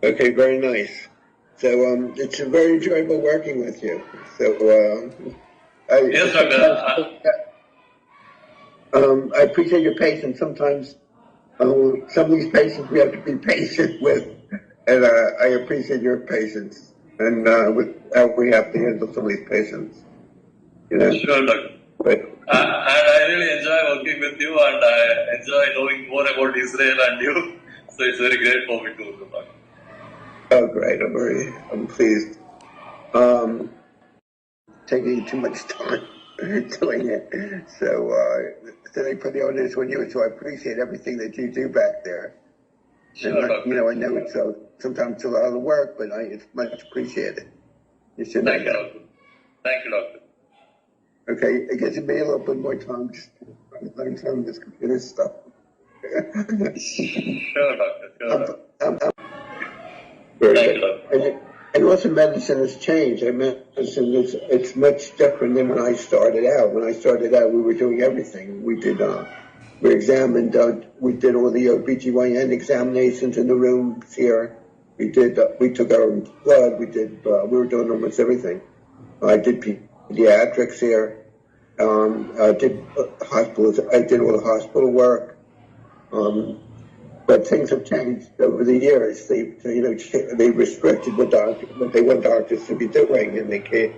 Okay, very nice. So it's very enjoyable working with you. So Yes, doctor. I appreciate your patience. Sometimes some of these patients we have to be patient with, and I appreciate your patience and with how we have to handle some of these patients. You know. Sure, doctor. But And I really enjoy working with you, and I enjoy knowing more about Israel and you. So it's very great for me to talk. oh, great! I'm pleased. Taking too much time doing it. So they put the onus on you. So I appreciate everything that you do back there. Sure, And doctor. I know it's sometimes a lot of work, but it's much appreciated. You should know Thank you, that. doctor. Thank you, doctor. Okay, it gives me a little bit more time just to learn some of this computer stuff. Sure, doctor. Sure, doctor. Very Thank good. you, doctor. And also medicine has changed. Medicine it's much different than when I started out. When I started out, we were doing everything. We examined, we did all the OBGYN examinations in the rooms here. We took our blood. We were doing almost everything. I did pediatrics here. I did hospitals. I did all the hospital work. But things have changed over the years. They restricted what they want doctors to be doing, and they can't.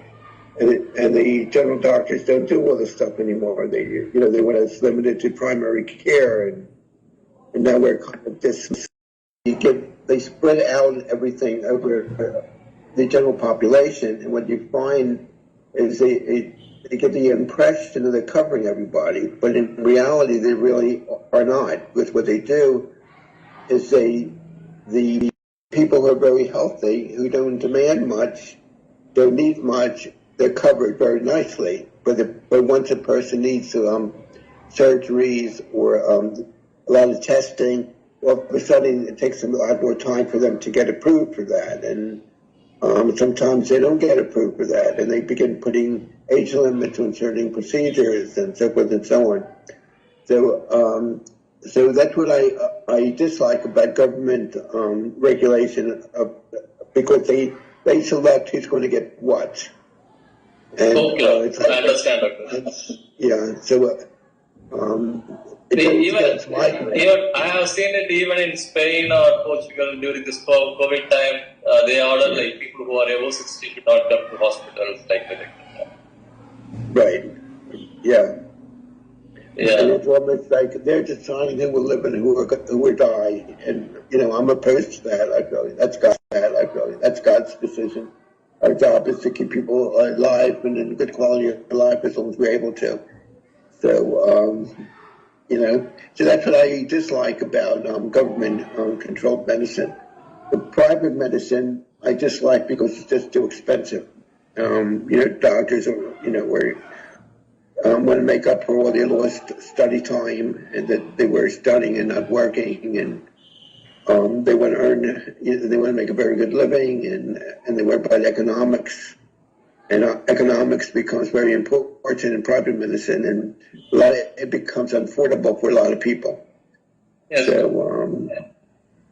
And the general doctors don't do all this stuff anymore. They want us limited to primary care, and now we're kind of they spread out everything over the general population, and what you find is they get the impression that they're covering everybody, but in reality they really are not. Because what they do is the people who are very healthy, who don't demand much, don't need much, they're covered very nicely. But once a person needs surgeries or a lot of testing, all of a sudden it takes them a lot more time for them to get approved for that. And sometimes they don't get approved for that, and they begin putting age limits on certain procedures and so forth and so on. So that's what I dislike about government regulation, because they select who's going to get what. And, Okay, I understand, doctor. Yeah, so even I have seen it even in Spain or Portugal during this COVID time. They order like people who are above 60 to not come to hospitals like that. Right. Yeah. Yeah. And it's almost like they're deciding who will live and who will die. And I'm opposed to that. I feel that's God's decision. Our job is to keep people alive and in good quality of life as long as we're able to. So, so that's what I dislike about government-controlled medicine. The private medicine I dislike because it's just too expensive. Doctors want to make up for all their lost study time and that they were studying and not working, and they want to they want to make a very good living, and they work about economics. And economics becomes very important in private medicine, and it becomes unaffordable for a lot of people. Yes.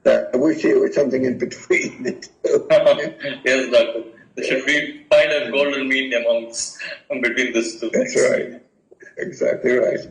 So I wish there was something in between the two. Yes, doctor. There should be find a golden mean between these two. That's right. Exactly right.